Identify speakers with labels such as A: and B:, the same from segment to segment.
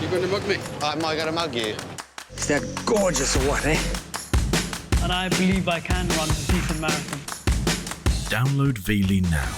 A: You going to mug me?
B: Am I gonna mug you?
C: Is that gorgeous or what, eh?
D: And I believe I can run a decent marathon.
E: Download Veely now.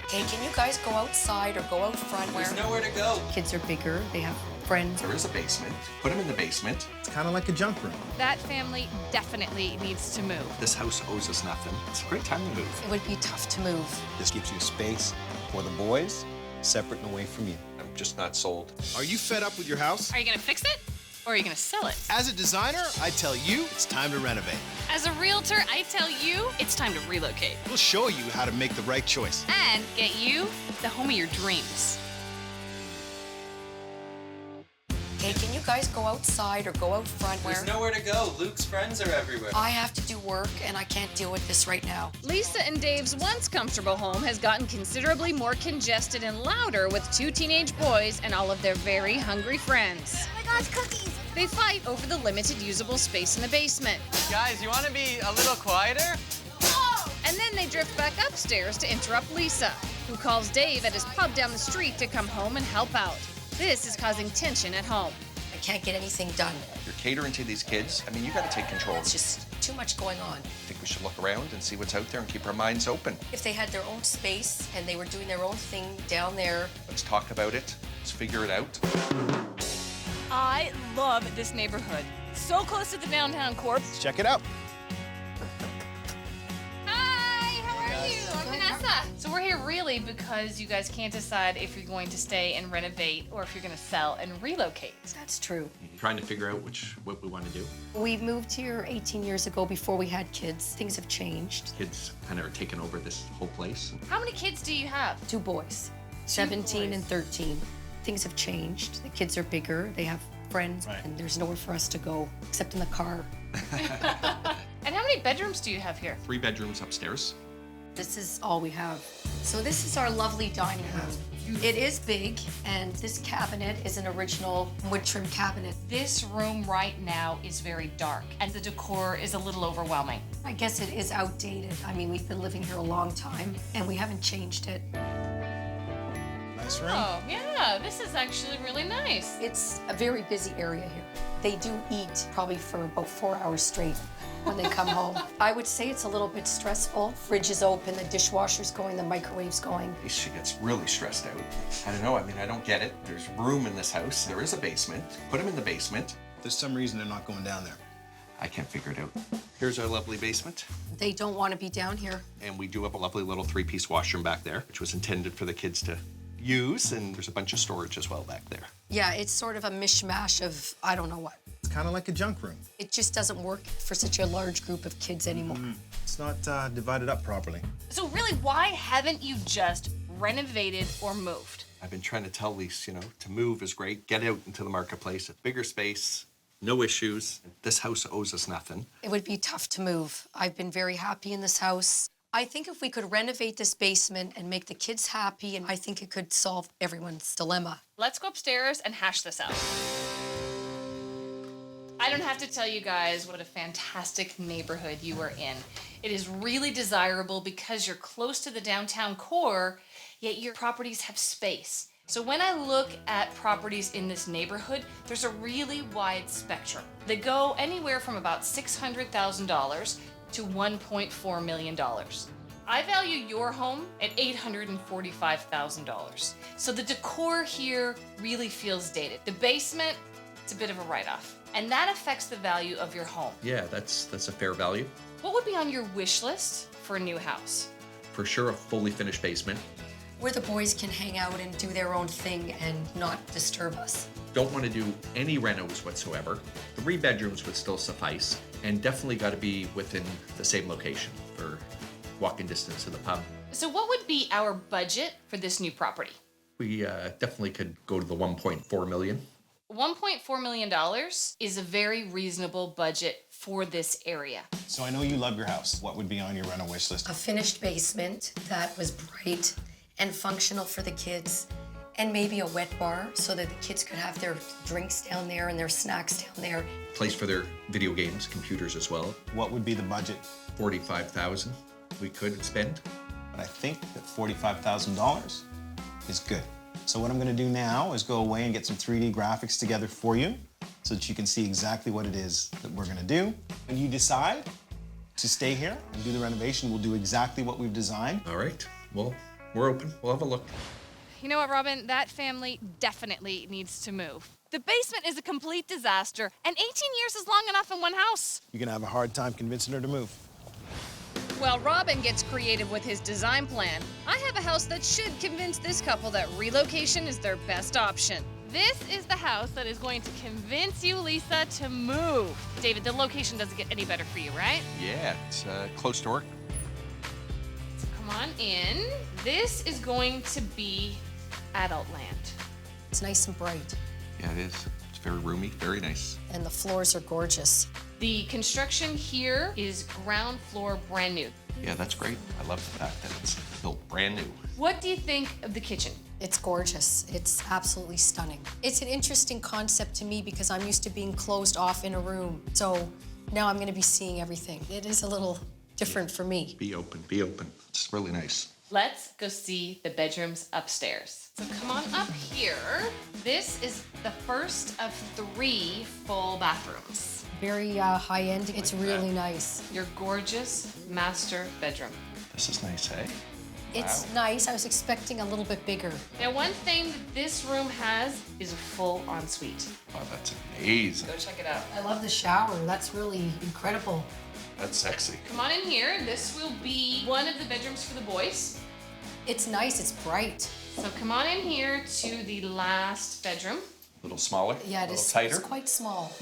F: Hey, can you guys go outside or go out front?
G: There's nowhere to go.
F: Kids are bigger, they have friends.
G: There is a basement. Put them in the basement.
H: It's kind of like a junk room.
I: That family definitely needs to move.
G: This house owes us nothing. It's a great time to move.
F: It would be tough to move.
B: This gives you space for the boys, separate and away from you.
G: I'm just not sold.
H: Are you fed up with your house?
I: Are you gonna fix it? Or are you gonna sell it?
H: As a designer, I tell you, it's time to renovate.
I: As a realtor, I tell you, it's time to relocate.
H: We'll show you how to make the right choice.
I: And get you the home of your dreams.
F: Hey, can you guys go outside or go out front?
G: There's nowhere to go. Luke's friends are everywhere.
F: I have to do work and I can't deal with this right now.
I: Lisa and Dave's once comfortable home has gotten considerably more congested and louder with 2 teenage boys and all of their very hungry friends.
J: Oh my gosh, cookies!
I: They fight over the limited usable space in the basement.
G: Guys, you want to be a little quieter?
I: And then they drift back upstairs to interrupt Lisa, who calls Dave at his pub down the street to come home and help out. This is causing tension at home.
F: I can't get anything done.
G: You're catering to these kids. I mean, you got to take control.
F: It's just too much going on.
G: I think we should look around and see what's out there and keep our minds open.
F: If they had their own space and they were doing their own thing down there.
G: Let's talk about it. Let's figure it out.
I: I love this neighborhood. So close to the downtown core.
H: Let's check it out.
I: Hi, how are you? I'm Vanessa. So we're here really because you guys can't decide if you're going to stay and renovate or if you're going to sell and relocate.
F: That's true.
G: Trying to figure out what we want to do.
F: We moved here 18 years ago before we had kids. Things have changed.
G: Kids kind of are taking over this whole place.
I: How many kids do you have?
F: 2 boys, 17 and 13. Things have changed. The kids are bigger, they have friends, and there's nowhere for us to go except in the car.
I: And how many bedrooms do you have here?
G: 3 bedrooms upstairs.
F: This is all we have. So this is our lovely dining room. It is big, and this cabinet is an original wood trim cabinet.
I: This room right now is very dark, and the decor is a little overwhelming.
F: I guess it is outdated. I mean, we've been living here a long time, and we haven't changed it.
H: Nice room.
I: Oh, yeah, this is actually really nice.
F: It's a very busy area here. They do eat probably for about 4 hours straight when they come home. I would say it's a little bit stressful. Fridge is open, the dishwasher's going, the microwave's going.
G: She gets really stressed out. I don't know. I mean, I don't get it. There's room in this house. There is a basement. Put them in the basement.
H: There's some reason they're not going down there.
G: I can't figure it out. Here's our lovely basement.
F: They don't want to be down here.
G: And we do have a lovely little 3-piece washroom back there, which was intended for the kids to use. And there's a bunch of storage as well back there.
F: Yeah, it's sort of a mishmash of I don't know what.
H: It's kind of like a junk room.
F: It just doesn't work for such a large group of kids anymore.
H: It's not divided up properly.
I: So really, why haven't you just renovated or moved?
G: I've been trying to tell Lise, to move is great. Get out into the marketplace. A bigger space, no issues. This house owes us nothing.
F: It would be tough to move. I've been very happy in this house. I think if we could renovate this basement and make the kids happy, and I think it could solve everyone's dilemma.
I: Let's go upstairs and hash this out. I don't have to tell you guys what a fantastic neighborhood you are in. It is really desirable because you're close to the downtown core, yet your properties have space. So when I look at properties in this neighborhood, there's a really wide spectrum. They go anywhere from about $600,000 to $1.4 million. I value your home at $845,000. So the decor here really feels dated. The basement, it's a bit of a write-off. And that affects the value of your home.
G: Yeah, that's a fair value.
I: What would be on your wish list for a new house?
G: For sure, a fully finished basement.
F: Where the boys can hang out and do their own thing and not disturb us.
G: Don't want to do any renos whatsoever. 3 bedrooms would still suffice, and definitely got to be within the same location for walking distance to the pub.
I: So what would be our budget for this new property?
G: We definitely could go to the 1.4 million.
I: $1.4 million is a very reasonable budget for this area.
H: So I know you love your house. What would be on your rental wish list?
F: A finished basement that was bright and functional for the kids, and maybe a wet bar so that the kids could have their drinks down there and their snacks down there.
G: Place for their video games, computers as well.
H: What would be the budget?
G: $45,000 we could spend.
H: but I think that $45,000 is good. So what I'm gonna do now is go away and get some 3D graphics together for you so that you can see exactly what it is that we're gonna do. When you decide to stay here and do the renovation, we'll do exactly what we've designed.
G: All right, well, we're open. We'll have a look.
A: You know what, Robin? That family definitely needs to move. The basement is a complete disaster, and 18 years is long enough in one house.
H: You're gonna have a hard time convincing her to move.
A: Well, Robin gets creative with his design plan. I have a house that should convince this couple that relocation is their best option. This is the house that is going to convince you, Lisa, to move. David, the location doesn't get any better for you, right?
G: Yeah, it's close to work.
I: So come on in. This is going to be adult land.
F: It's nice and bright,
G: Yeah, it is. It's very roomy, very nice.
F: and the floors are gorgeous.
I: The construction here is ground floor brand new.
G: Yeah, that's great. I love the fact that it's built brand new.
I: What do you think of the kitchen?
F: It's gorgeous. It's absolutely stunning. It's an interesting concept to me because I'm used to being closed off in a room. So now I'm going to be seeing everything. It is a little different for me.
G: Be open, be open. It's really nice.
I: Let's go see the bedrooms upstairs. So come on up here. This is the first of 3 full bathrooms.
F: Very high end. It's really nice.
I: Your gorgeous master bedroom.
G: This is nice, eh?
F: It's nice. I was expecting a little bit bigger.
I: Now, one thing that this room has is a full ensuite.
G: Wow, that's amazing.
I: Go check it out.
F: I love the shower. That's really incredible.
G: That's sexy.
I: Come on in here. This will be one of the bedrooms for the boys.
F: It's nice. It's bright.
I: So come on in here to the last bedroom.
G: A little smaller,
F: Yeah,
G: a
F: it
G: little
F: is.
G: tighter.
F: It's quite small.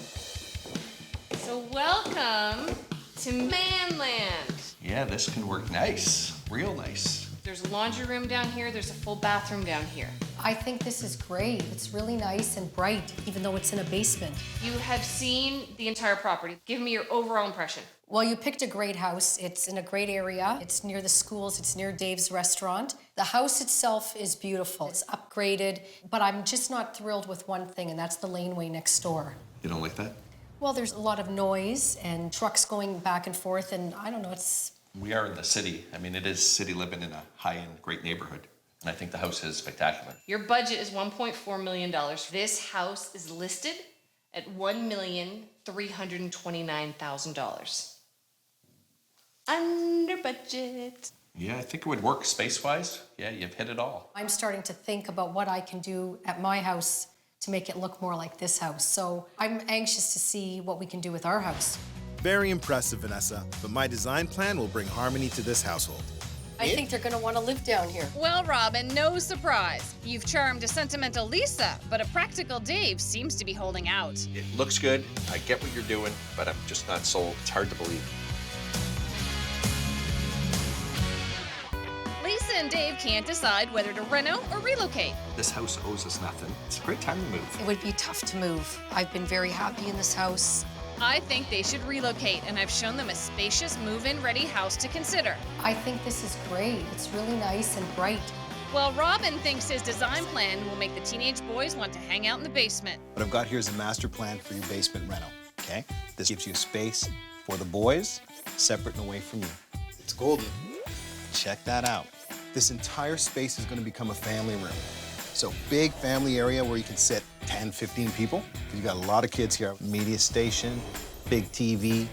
I: So welcome to Manland.
G: Yeah, this can work nice, real nice.
I: There's a laundry room down here. There's a full bathroom down here.
F: I think this is great. It's really nice and bright, even though it's in a basement.
I: You have seen the entire property. Give me your overall impression.
F: Well, you picked a great house. It's in a great area. It's near the schools. It's near Dave's restaurant. The house itself is beautiful. It's upgraded, but I'm just not thrilled with one thing, and that's the laneway next door.
G: You don't like that?
F: Well, there's a lot of noise and trucks going back and forth, and I don't know,
G: We are in the city. I mean, it is city living in a high-end, great neighborhood. And I think the house is spectacular.
I: Your budget is $1.4 million. This house is listed at $1,329,000. Under budget.
G: Yeah, I think it would work space-wise. Yeah, you've hit it all.
F: I'm starting to think about what I can do at my house to make it look more like this house. So I'm anxious to see what we can do with our house.
J: Very impressive, Vanessa, but my design plan will bring harmony to this household.
F: I think they're gonna wanna live down here.
A: Well, Robin, no surprise. You've charmed a sentimental Lisa, but a practical Dave seems to be holding out.
G: It looks good. I get what you're doing, but I'm just not sold. It's hard to believe.
A: Lisa and Dave can't decide whether to reno or relocate.
G: This house owes us nothing. It's a great time to move.
F: It would be tough to move. I've been very happy in this house.
A: I think they should relocate, and I've shown them a spacious, move-in ready house to consider.
F: I think this is great. It's really nice and bright.
A: Well, Robin thinks his design plan will make the teenage boys want to hang out in the basement.
H: What I've got here is a master plan for your basement reno, okay? This gives you a space for the boys, separate and away from you. It's golden. Check that out. This entire space is gonna become a family room. So big family area where you can sit 10, 15 people. You got a lot of kids here. Media station, big TV.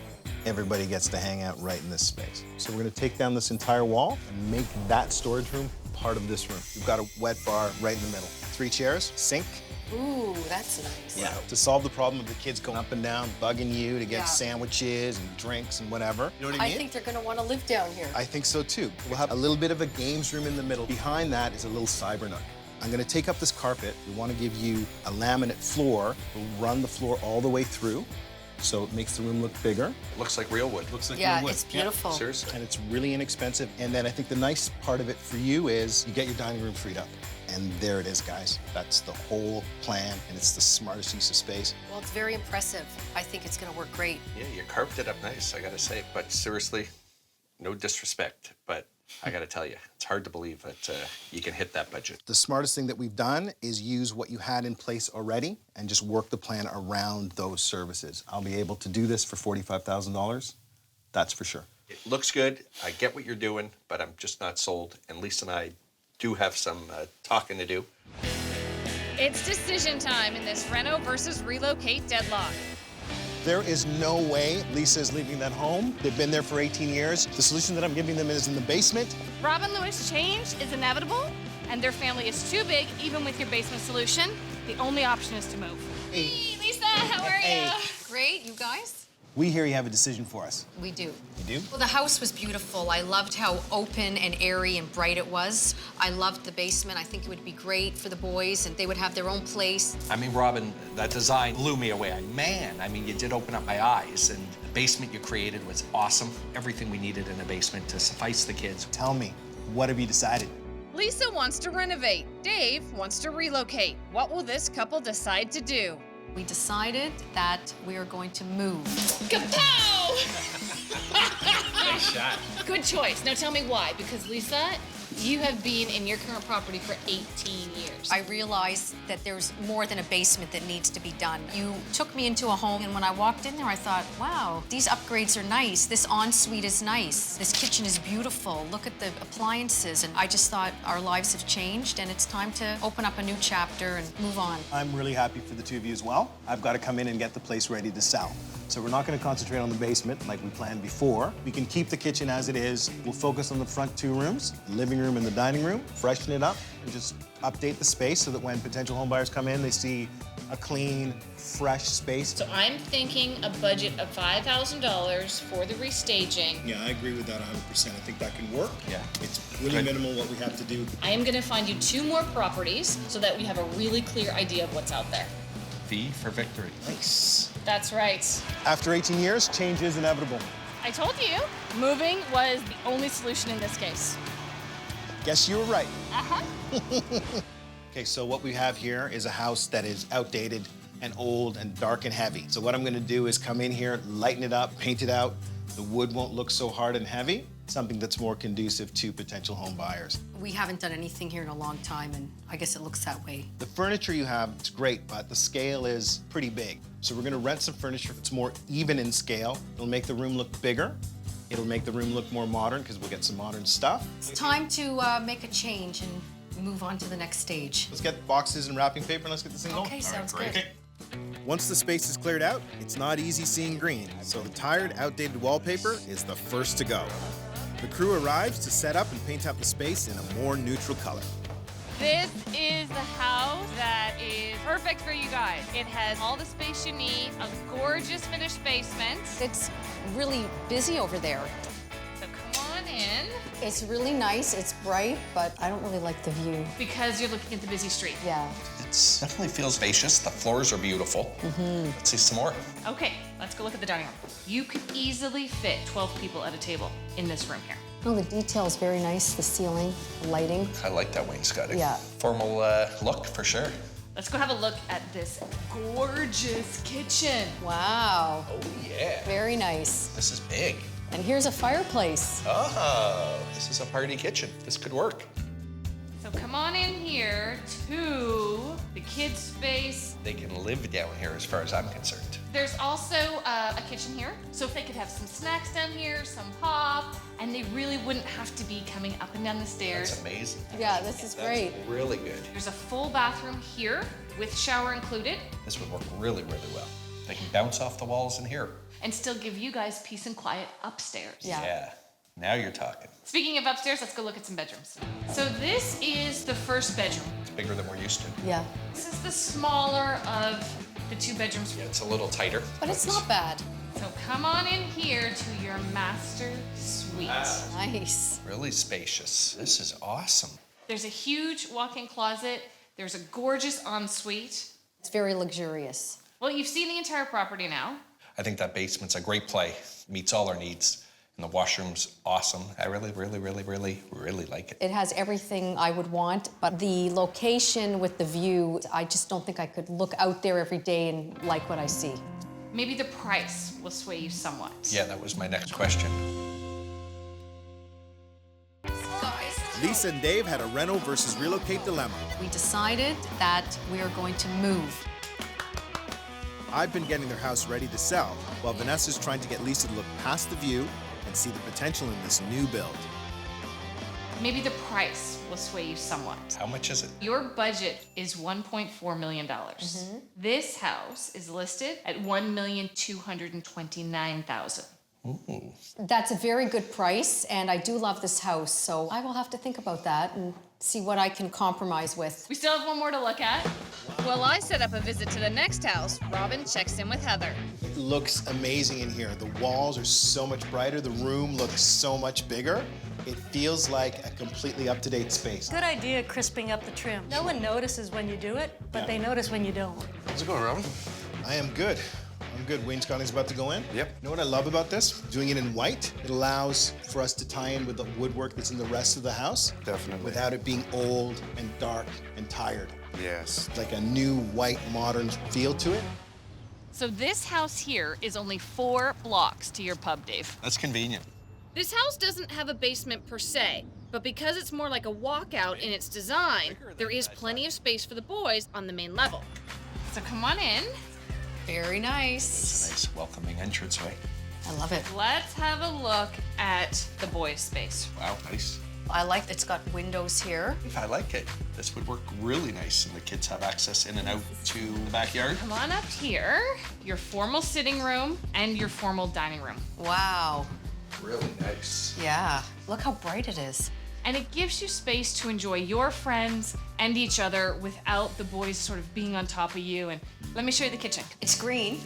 H: Everybody gets to hang out right in this space. So we're gonna take down this entire wall and make that storage room part of this room. We've got a wet bar right in the middle. 3 chairs, sink.
F: Ooh, that's nice.
H: Yeah. To solve the problem of the kids going up and down, bugging you to get sandwiches and drinks and whatever. You know what I mean?
F: I think they're gonna wanna live down here.
H: I think so too. We'll have a little bit of a games room in the middle. Behind that is a little cyber nook. I'm gonna take up this carpet. We wanna give you a laminate floor. We'll run the floor all the way through, so it makes the room look bigger.
G: It looks like real wood.
H: Looks like
F: Yeah,
H: real wood.
F: it's beautiful.
G: Seriously.
H: And it's really inexpensive. And then I think the nice part of it for you is you get your dining room freed up. And there it is, guys. That's the whole plan, and it's the smartest use of space.
F: Well, it's very impressive. I think it's gonna work great.
G: Yeah, you carved it up nice, I gotta say. But seriously, no disrespect, but I gotta tell you, it's hard to believe that you can hit that budget.
H: The smartest thing that we've done is use what you had in place already and just work the plan around those services. I'll be able to do this for $45,000. That's for sure.
G: It looks good. I get what you're doing, but I'm just not sold. And Lisa and I do have some talking to do.
A: It's decision time in this Reno versus Relocate deadlock.
H: There is no way Lisa is leaving that home. They've been there for 18 years. The solution that I'm giving them is in the basement.
A: Robin Lewis, change is inevitable, and their family is too big, even with your basement solution. The only option is to move.
F: Hey, Lisa, how are you? Great, you guys?
H: We hear you have a decision for us.
F: We do.
H: You do?
F: Well, the house was beautiful. I loved how open and airy and bright it was. I loved the basement. I think it would be great for the boys, and they would have their own place.
G: I mean, Robin, that design blew me away. Man, I mean, you did open up my eyes. And the basement you created was awesome. Everything we needed in a basement to suffice the kids.
H: Tell me, what have you decided?
A: Lisa wants to renovate. Dave wants to relocate. What will this couple decide to do?
F: We decided that we are going to move.
I: Kapow!
G: Nice shot.
I: Good choice. Now tell me why. Because Lisa, you have been in your current property for 18 years.
F: I realized that there's more than a basement that needs to be done. You took me into a home, and when I walked in there, I thought, wow, these upgrades are nice. This ensuite is nice. This kitchen is beautiful. Look at the appliances. And I just thought our lives have changed, and it's time to open up a new chapter and move on.
H: I'm really happy for the two of you as well. I've got to come in and get the place ready to sell. So we're not going to concentrate on the basement like we planned before. We can keep the kitchen as it is. We'll focus on the front two rooms, the living room and the dining room, freshen it up, and just update the space so that when potential home buyers come in, they see a clean, fresh space.
I: So I'm thinking a budget of $5,000 for the restaging.
J: Yeah, I agree with that 100%. I think that can work.
G: Yeah.
J: It's really minimal what we have to do.
I: I am gonna find you 2 more properties so that we have a really clear idea of what's out there.
G: V for victory.
H: Nice.
I: That's right.
H: After 18 years, change is inevitable.
A: I told you, moving was the only solution in this case.
H: Guess you were right.
A: Uh-huh.
H: Okay, so what we have here is a house that is outdated and old and dark and heavy. So what I'm gonna do is come in here, lighten it up, paint it out. The wood won't look so hard and heavy, something that's more conducive to potential home buyers.
F: We haven't done anything here in a long time, and I guess it looks that way.
H: The furniture you have, it's great, but the scale is pretty big. So we're gonna rent some furniture that's more even in scale. It'll make the room look bigger. It'll make the room look more modern because we'll get some modern stuff.
F: It's time to make a change and move on to the next stage.
H: Let's get boxes and wrapping paper and let's get this thing going.
F: Okay, sounds good.
J: Once the space is cleared out, it's not easy seeing green, so the tired, outdated wallpaper is the first to go. The crew arrives to set up and paint up the space in a more neutral color.
A: This is the house that is perfect for you guys. It has all the space you need, a gorgeous finished basement.
F: It's really busy over there.
A: So come on in.
F: It's really nice, it's bright, but I don't really like the view.
I: Because you're looking at the busy street.
F: Yeah.
G: It definitely feels spacious. The floors are beautiful. Let's see some more.
I: Okay, let's go look at the dining room. You could easily fit 12 people at a table in this room here.
F: Oh, the detail is very nice, the ceiling, the lighting.
G: I like that wainscoting.
F: Yeah.
G: Formal look for sure.
I: Let's go have a look at this gorgeous kitchen.
F: Wow,
G: Oh yeah.
F: very nice.
G: This is big.
F: And here's a fireplace.
G: Oh, this is a party kitchen. This could work.
I: So come on in here to the kids' space.
G: They can live down here as far as I'm concerned.
I: There's also a kitchen here, so if they could have some snacks down here, some pop, and they really wouldn't have to be coming up and down the stairs.
G: That's amazing.
F: Yeah, this is great.
G: That's really good.
I: There's a full bathroom here with shower included,
G: This would work really, really well. They can bounce off the walls in here.
I: and still give you guys peace and quiet upstairs.
F: Yeah.
G: Now you're talking.
I: Speaking of upstairs, let's go look at some bedrooms. So this is the first bedroom.
G: It's bigger than we're used to.
F: Yeah,
I: This is the smaller of the 2 bedrooms.
G: Yeah, it's a little tighter.
F: but it's not bad.
I: So come on in here to your master suite.
F: Nice.
G: Really spacious. This is awesome.
I: There's a huge walk-in closet. There's a gorgeous ensuite.
F: It's very luxurious.
I: Well, you've seen the entire property now.
G: I think that basement's a great play. Meets all our needs. And the washroom's awesome. I really, really, really, really, really like it.
F: It has everything I would want, but the location with the view, I just don't think I could look out there every day and like what I see.
I: Maybe the price will sway you somewhat.
G: Yeah, that was my next question.
J: Lisa and Dave had a Reno versus Relocate dilemma.
F: We decided that we are going to move.
J: I've been getting their house ready to sell, while Vanessa's trying to get Lisa to look past the view and see the potential in this new build.
I: Maybe the price will sway you somewhat.
G: How much is it?
I: Your budget is $1.4 million. This house is listed at $1,229,000.
G: Ooh.
F: That's a very good price, and I do love this house, so I will have to think about that and see what I can compromise with.
I: We still have one more to look at.
A: While I set up a visit to the next house, Robin checks in with Heather.
J: It looks amazing in here. The walls are so much brighter. The room looks so much bigger. It feels like a completely up-to-date space.
K: Good idea crisping up the trim. No one notices when you do it, but they notice when you don't.
J: How's it going, Robin? I am good. I'm good. Wainscoting's about to go in.
G: Yep.
J: You know what I love about this? Doing it in white. It allows for us to tie in with the woodwork that's in the rest of the house.
H: Definitely.
J: Without it being old and dark and tired.
H: Yes.
J: It's like a new white modern feel to it.
I: So this house here is only 4 blocks to your pub, Dave.
G: That's convenient.
A: This house doesn't have a basement per se, but because it's more like a walkout in its design, there is plenty of space for the boys on the main level.
I: So come on in.
F: Very nice.
G: It's a nice welcoming entranceway.
F: I love it.
I: Let's have a look at the boys' space.
G: Wow, nice.
F: I like it's got windows here.
G: I like it. This would work really nice, and the kids have access in and out to the backyard.
I: Come on up here. Your formal sitting room and your formal dining room.
F: Wow.
G: Really nice.
F: Yeah. Look how bright it is.
I: And it gives you space to enjoy your friends and each other without the boys sort of being on top of you. And let me show you the kitchen.
F: It's green.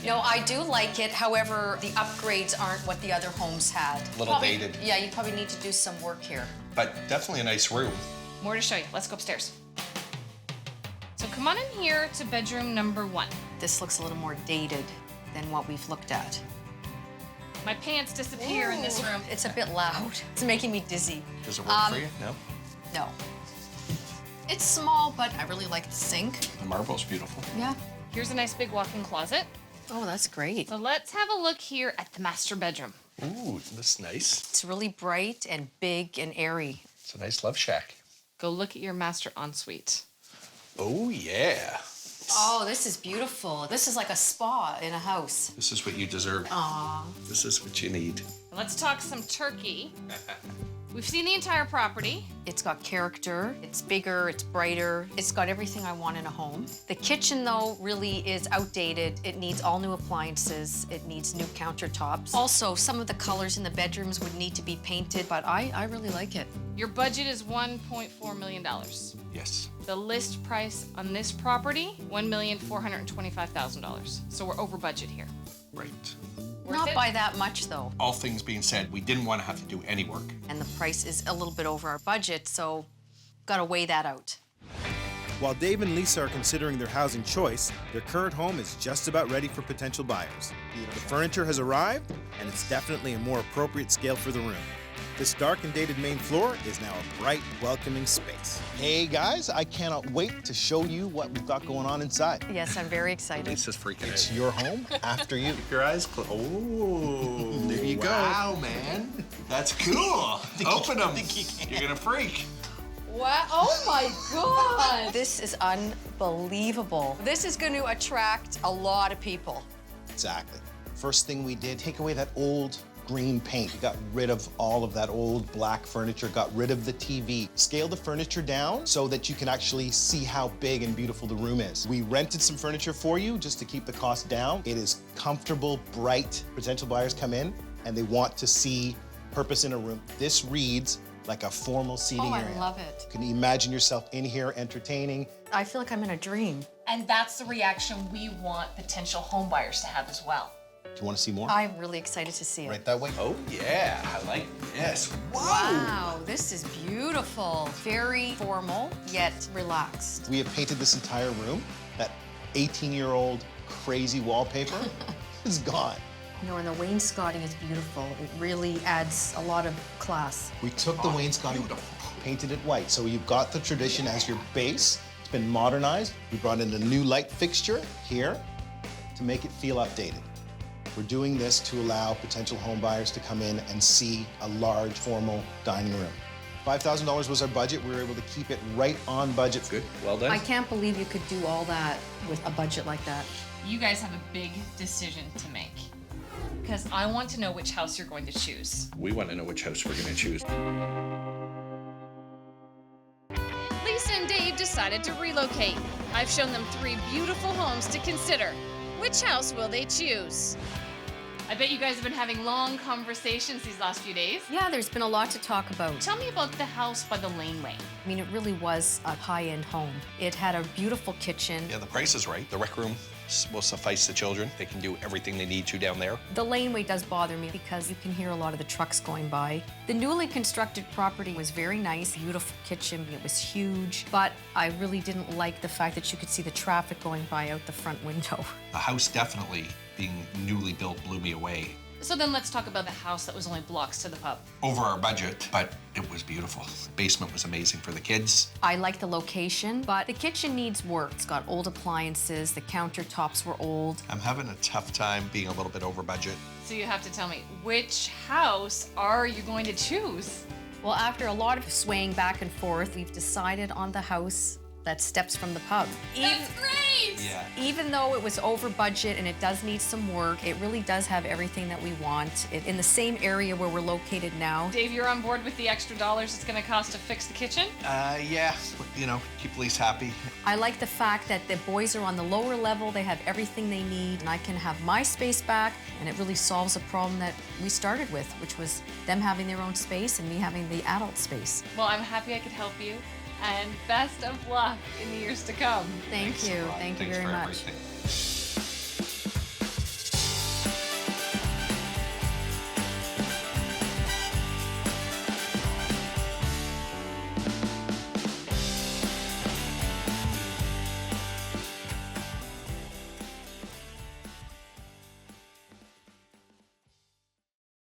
F: I do like it. However, the upgrades aren't what the other homes had.
G: A little dated.
F: Yeah, you probably need to do some work here.
G: But definitely a nice room.
I: More to show you. Let's go upstairs. So come on in here to bedroom number 1.
F: This looks a little more dated than what we've looked at.
I: My pants disappear in this room.
F: It's a bit loud. It's making me dizzy.
G: Does it work for you? No?
F: No. It's small, but I really like the sink.
G: The marble's beautiful.
F: Yeah.
I: Here's a nice big walk-in closet.
F: Oh, that's great.
I: So let's have a look here at the master bedroom.
G: Ooh, that's nice.
F: It's really bright and big and airy.
G: It's a nice love shack.
I: Go look at your master ensuite.
G: Oh, yeah.
F: Oh, this is beautiful. This is like a spa in a house.
G: This is what you deserve.
F: Aw.
G: This is what you need.
I: Let's talk some turkey. We've seen the entire property.
F: It's got character, it's bigger, it's brighter. It's got everything I want in a home. The kitchen, though, really is outdated. It needs all new appliances. It needs new countertops. Also, some of the colors in the bedrooms would need to be painted, but I really like it.
I: Your budget is $1.4 million.
G: Yes.
I: The list price on this property, $1,425,000. So we're over budget here.
G: Right.
F: Not
I: it?
F: by that much, though.
G: All things being said, we didn't want to have to do any work.
F: And the price is a little bit over our budget, so gotta weigh that out.
J: While Dave and Lisa are considering their housing choice, their current home is just about ready for potential buyers. The furniture has arrived, and it's definitely a more appropriate scale for the room. This dark and dated main floor is now a bright, welcoming space. Hey guys, I cannot wait to show you what we've got going on inside.
F: Yes, I'm very excited.
G: Lisa's freaking out.
J: It's your home after you.
G: Keep your eyes closed. Oh,
J: There you go.
G: Wow, man. That's cool. Open them. You're gonna freak.
F: Wow, oh my God! This is unbelievable. This is going to attract a lot of people.
J: Exactly. First thing we did, take away that old green paint. We got rid of all of that old black furniture, got rid of the TV. Scale the furniture down so that you can actually see how big and beautiful the room is. We rented some furniture for you just to keep the cost down. It is comfortable, bright. Potential buyers come in and they want to see purpose in a room. This reads like a formal seating area.
F: I love it.
J: Can you imagine yourself in here entertaining?
F: I feel like I'm in a dream.
I: And that's the reaction we want potential home buyers to have as well.
J: Do you want to see more?
F: I'm really excited to see it.
J: Right that way?
G: Oh, yeah. I like this. Whoa.
F: Wow, this is beautiful. Very formal, yet relaxed.
J: We have painted this entire room. That 18-year-old crazy wallpaper is gone.
F: And the wainscoting is beautiful. It really adds a lot of class.
J: We took the wainscoting, painted it white. So you've got the tradition as your base. It's been modernized. We brought in a new light fixture here to make it feel updated. We're doing this to allow potential home buyers to come in and see a large, formal dining room. $5,000 was our budget. We were able to keep it right on budget.
G: Good. Well done.
F: I can't believe you could do all that with a budget like that.
I: You guys have a big decision to make. because I want to know which house you're going to choose.
G: We want to know which house we're going to choose.
A: Lisa and Dave decided to relocate. I've shown them 3 beautiful homes to consider. Which house will they choose?
I: I bet you guys have been having long conversations these last few days.
F: Yeah, there's been a lot to talk about.
I: Tell me about the house by the laneway.
F: I mean, it really was a high-end home. It had a beautiful kitchen.
G: Yeah, the price is right. The rec room will suffice the children. They can do everything they need to down there.
F: The laneway does bother me because you can hear a lot of the trucks going by. The newly constructed property was very nice, beautiful kitchen, it was huge, but I really didn't like the fact that you could see the traffic going by out the front window.
G: The house definitely being newly built blew me away.
I: So then let's talk about the house that was only blocks to the pub.
G: Over our budget, but it was beautiful. The basement was amazing for the kids.
F: I like the location, but the kitchen needs work. It's got old appliances, the countertops were old.
G: I'm having a tough time being a little bit over budget.
I: So you have to tell me, which house are you going to choose?
F: Well, after a lot of swaying back and forth, we've decided on the house that steps from the pub.
I: That's great!
G: Yeah.
F: Even though it was over budget and it does need some work, it really does have everything that we want. In the same area where we're located now.
I: Dave, you're on board with the extra dollars it's gonna cost to fix the kitchen?
G: Yeah, you know, keep Lise happy.
F: I like the fact that the boys are on the lower level, they have everything they need, and I can have my space back, and it really solves a problem that we started with, which was them having their own space and me having the adult space.
I: Well, I'm happy I could help you, and best of luck in the years to come.
F: Thank you. Thank you very much.
G: Everything.